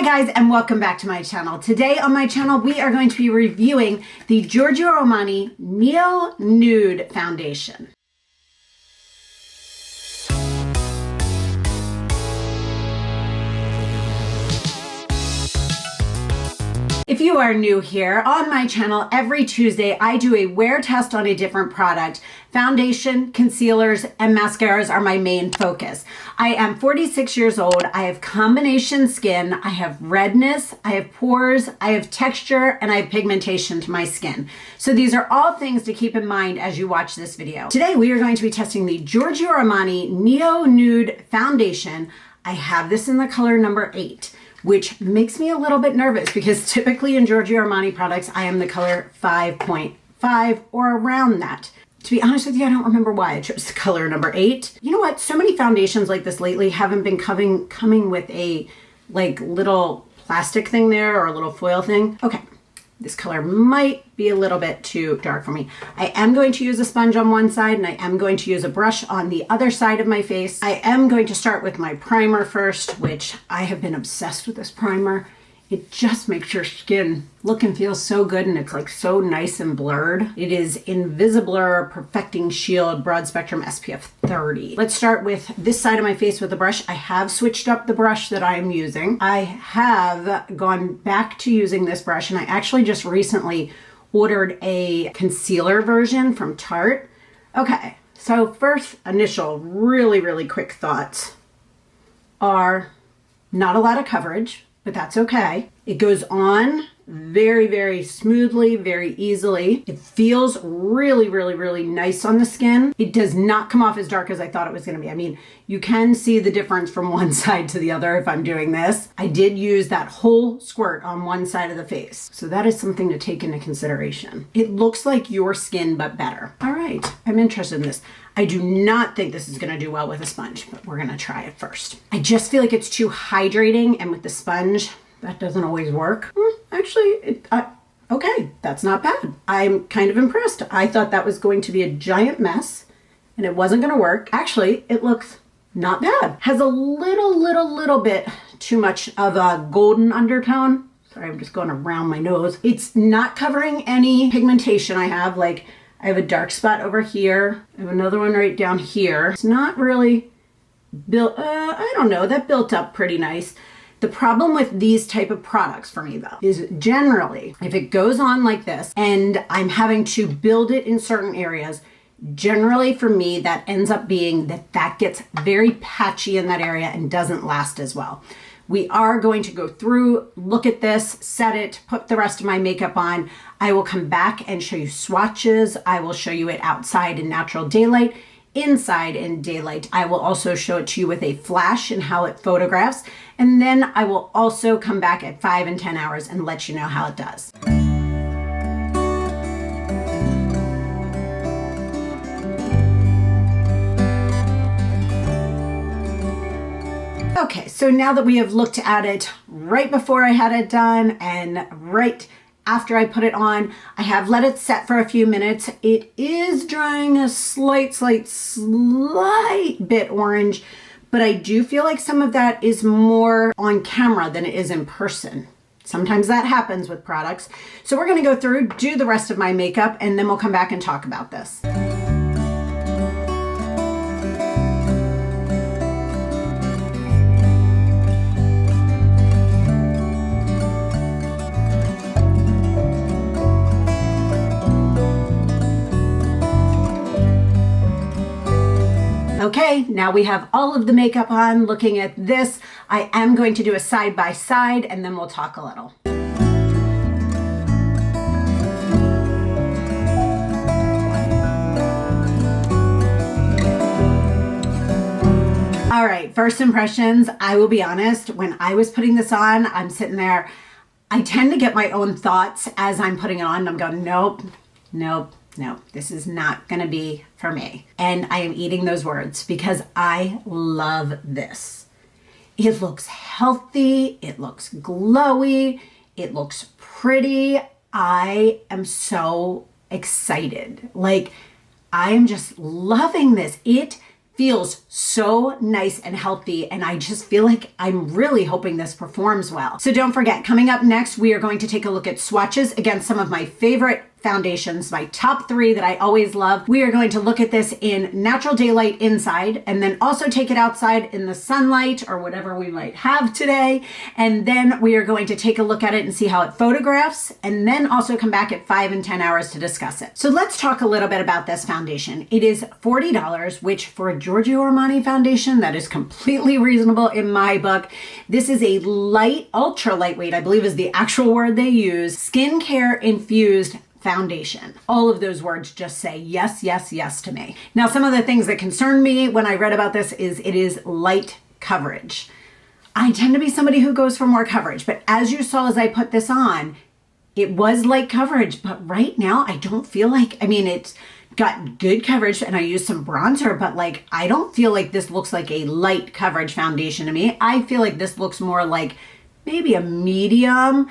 Hi guys, and welcome back to my channel. Today on my channel we are going to be reviewing the Giorgio Armani Neo Nude Foundation. If you are new here, on my channel every Tuesday I do a wear test on a different product. Foundation, concealers, and mascaras are my main focus. I am 46 years old. I have combination skin. I have redness, I have pores, I have texture, and I have pigmentation to my skin. So these are all things to keep in mind as you watch this video. Today we are going to be testing the Giorgio Armani Neo Nude Foundation. I have this in the color number 8. Which makes me a little bit nervous because typically in Giorgio Armani products, I am the color 5.5 or around that. To be honest with you, I don't remember why I chose the color number 8. You know what? So many foundations like this lately haven't been coming with a like little plastic thing there or a little foil thing. Okay. This color might be a little bit too dark for me. I am going to use a sponge on one side and I am going to use a brush on the other side of my face. I am going to start with my primer first, which I have been obsessed with this primer. It just makes your skin look and feel so good and it's like so nice and blurred. It is Invisibler Perfecting Shield Broad Spectrum SPF 30. Let's start with this side of my face with the brush. I have switched up the brush that I am using. I have gone back to using this brush and I actually just recently ordered a concealer version from Tarte. Okay, so first initial really quick thoughts are not a lot of coverage, but that's okay. It goes on very smoothly, very easily. It feels really nice on the skin. It does not come off as dark as I thought it was gonna be. I mean, you can see the difference from one side to the other if I'm doing this. I did use that whole squirt on one side of the face. So that is something to take into consideration. It looks like your skin, but better. All right, I'm interested in this. I do not think this is gonna do well with a sponge, but we're gonna try it first. I just feel like it's too hydrating, and with the sponge, that doesn't always work. Actually, okay, that's not bad. I'm kind of impressed. I thought that was going to be a giant mess, and it wasn't gonna work. Actually, it looks not bad. Has a little bit too much of a golden undertone. Sorry, I'm just going around my nose. It's not covering any pigmentation I have. Like, I have a dark spot over here. I have another one right down here. It's not really built, I don't know, that built up pretty nice. The problem with these type of products for me though, is generally, if it goes on like this and I'm having to build it in certain areas, generally for me, that ends up being that gets very patchy in that area and doesn't last as well. We are going to go through, look at this, set it, put the rest of my makeup on. I will come back and show you swatches. I will show you it outside in natural daylight, inside in daylight. I will also show it to you with a flash and how it photographs. And then I will also come back at 5 and 10 hours and let you know how it does. Okay, so now that we have looked at it right before I had it done and right after I put it on, I have let it set for a few minutes. It is drying a slight bit orange, but I do feel like some of that is more on camera than it is in person. Sometimes that happens with products. So we're gonna go through, do the rest of my makeup, and then we'll come back and talk about this. Okay, now we have all of the makeup on. Looking at this, I am going to do a side by side and then we'll talk a little. All right, first impressions, I will be honest, when I was putting this on, I'm sitting there, I tend to get my own thoughts as I'm putting it on. I'm going, nope, this is not gonna be for me. And I am eating those words because I love this. It looks healthy, it looks glowy, it looks pretty. I am so excited. Like, I am just loving this. It feels so nice and healthy, and I just feel like I'm really hoping this performs well. So don't forget, coming up next, we are going to take a look at swatches against some of my favorite foundations, my top 3 that I always love. We are going to look at this in natural daylight inside, and then also take it outside in the sunlight or whatever we might have today. And then we are going to take a look at it and see how it photographs, and then also come back at 5 and 10 hours to discuss it. So let's talk a little bit about this foundation. It is $40, which for a Giorgio Armani foundation, that is completely reasonable in my book. This is a light, ultra lightweight, I believe is the actual word they use, skincare infused foundation. All of those words just say yes, yes, yes to me. Now, some of the things that concerned me when I read about this is it is light coverage. I tend to be somebody who goes for more coverage, but as you saw as I put this on, it was light coverage, but right now I don't feel like, I mean, it's got good coverage and I used some bronzer, but like, I don't feel like this looks like a light coverage foundation to me. I feel like this looks more like maybe a medium.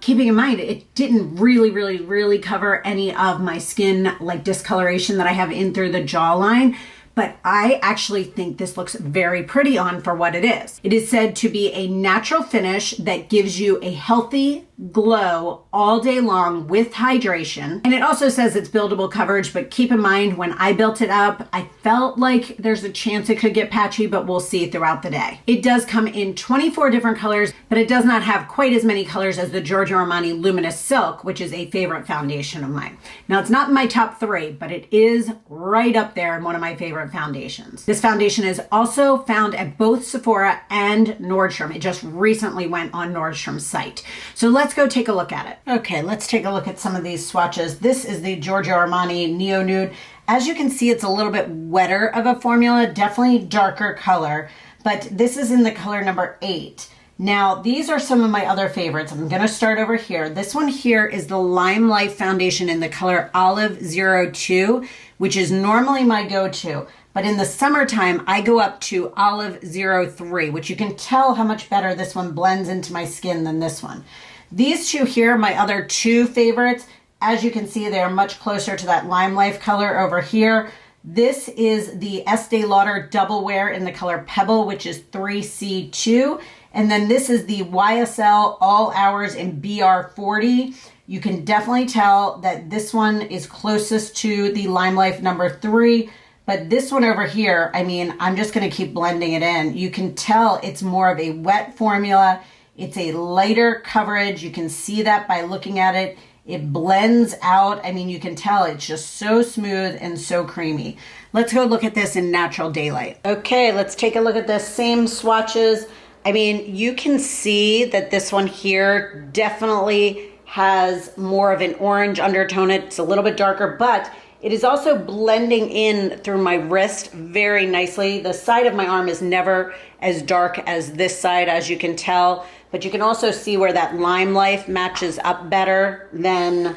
Keeping in mind, it didn't really cover any of my skin like discoloration that I have in through the jawline, but I actually think this looks very pretty on for what it is. It is said to be a natural finish that gives you a healthy glow all day long with hydration. And it also says it's buildable coverage, but keep in mind when I built it up, I felt like there's a chance it could get patchy, but we'll see throughout the day. It does come in 24 different colors, but it does not have quite as many colors as the Giorgio Armani Luminous Silk, which is a favorite foundation of mine. Now, it's not in my top 3, but it is right up there in one of my favorite foundations. This foundation is also found at both Sephora and Nordstrom. It just recently went on Nordstrom's site. So let's go take a look at it. Okay, let's take a look at some of these swatches. This is the Giorgio Armani Neo Nude. As you can see, it's a little bit wetter of a formula, definitely darker color, but this is in the color number 8. Now, these are some of my other favorites. I'm gonna start over here. This one here is the Lime Life foundation in the color Olive 02, which is normally my go-to. But in the summertime, I go up to Olive 03, which you can tell how much better this one blends into my skin than this one. These two here, my other 2 favorites, as you can see, they're much closer to that Lime Life color over here. This is the Estee Lauder Double Wear in the color Pebble, which is 3C2. And then this is the YSL All Hours in BR40. You can definitely tell that this one is closest to the Lime Life number 3. But this one over here, I mean, I'm just gonna keep blending it in. You can tell it's more of a wet formula. It's a lighter coverage. You can see that by looking at it. It blends out. I mean, you can tell it's just so smooth and so creamy. Let's go look at this in natural daylight. Okay, let's take a look at this. Same swatches. I mean, you can see that this one here definitely has more of an orange undertone. It's a little bit darker, but it is also blending in through my wrist very nicely. The side of my arm is never as dark as this side, as you can tell, but you can also see where that Lime Life matches up better than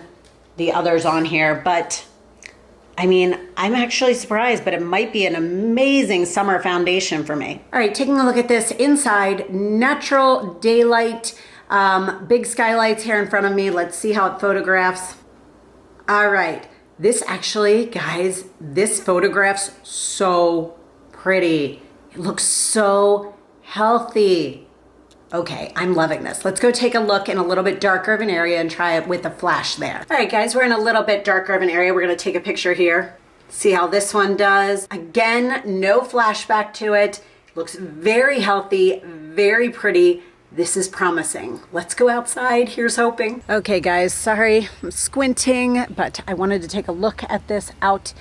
the others on here. But I mean, I'm actually surprised, but it might be an amazing summer foundation for me. All right, taking a look at this inside, natural daylight, big skylights here in front of me. Let's see how it photographs. All right. This actually, guys, this photographs so pretty. It looks so healthy. Okay, I'm loving this. Let's go take a look in a little bit darker of an area and try it with a flash there. All right, guys, we're in a little bit darker of an area. We're gonna take a picture here. See how this one does. Again, no flashback to it. Looks very healthy, very pretty. This is promising. Let's go outside. Here's hoping. Okay, guys, sorry, I'm squinting, but I wanted to take a look at this out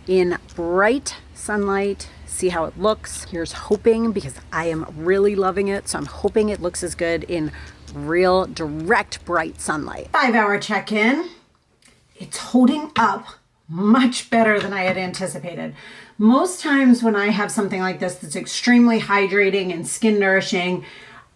in bright sunlight, see how it looks. Here's hoping, because I am really loving it. So I'm hoping it looks as good in real direct bright sunlight. 5-hour check-in. It's holding up much better than I had anticipated. Most times when I have something like this that's extremely hydrating and skin nourishing,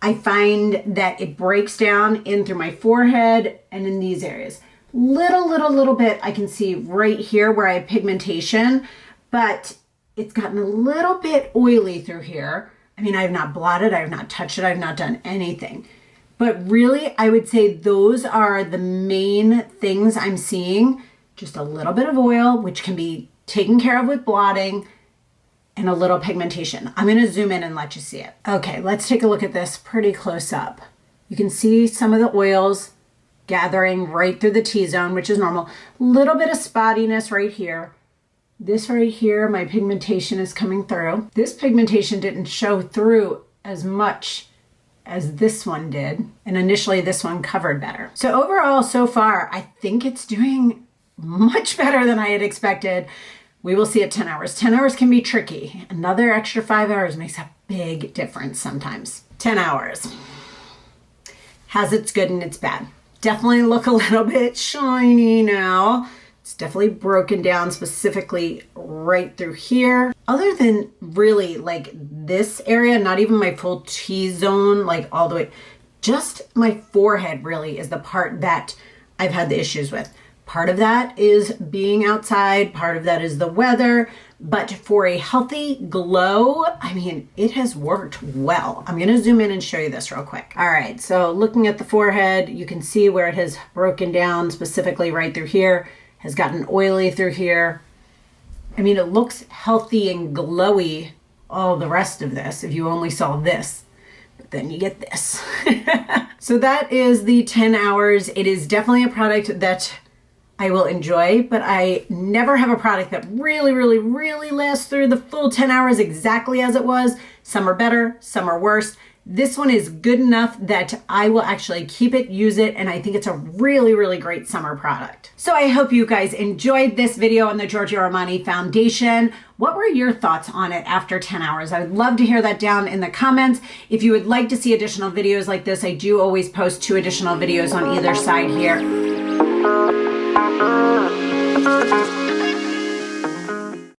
I find that it breaks down in through my forehead and in these areas. Little bit I can see right here where I have pigmentation, but it's gotten a little bit oily through here. I mean, I have not blotted, I have not touched it, I have not done anything. But really, I would say those are the main things I'm seeing. Just a little bit of oil, which can be taken care of with blotting, and a little pigmentation. I'm gonna zoom in and let you see it. Okay, let's take a look at this pretty close up. You can see some of the oils gathering right through the T-zone, which is normal. Little bit of spottiness right here. This right here, my pigmentation is coming through. This pigmentation didn't show through as much as this one did. And initially this one covered better. So overall, so far, I think it's doing much better than I had expected. We will see at 10 hours. 10 hours can be tricky. Another extra 5 hours makes a big difference sometimes. 10 hours. Has its good and its bad. Definitely look a little bit shiny now. It's definitely broken down specifically right through here. Other than really like this area, not even my full T-zone, like all the way, just my forehead really is the part that I've had the issues with. Part of that is being outside, part of that is the weather, but for a healthy glow, I mean, it has worked well. I'm gonna zoom in and show you this real quick. All right, so looking at the forehead, you can see where it has broken down specifically right through here, has gotten oily through here. I mean, it looks healthy and glowy, all the rest of this, if you only saw this. But then you get this. So that is the 10 hours. It is definitely a product that I will enjoy, but I never have a product that really, really, really lasts through the full 10 hours exactly as it was. Some are better, some are worse. This one is good enough that I will actually keep it, use it, and I think it's a really, really great summer product. So I hope you guys enjoyed this video on the Giorgio Armani foundation. What were your thoughts on it after 10 hours? I would love to hear that down in the comments. If you would like to see additional videos like this, I do always post 2 additional videos on either side here.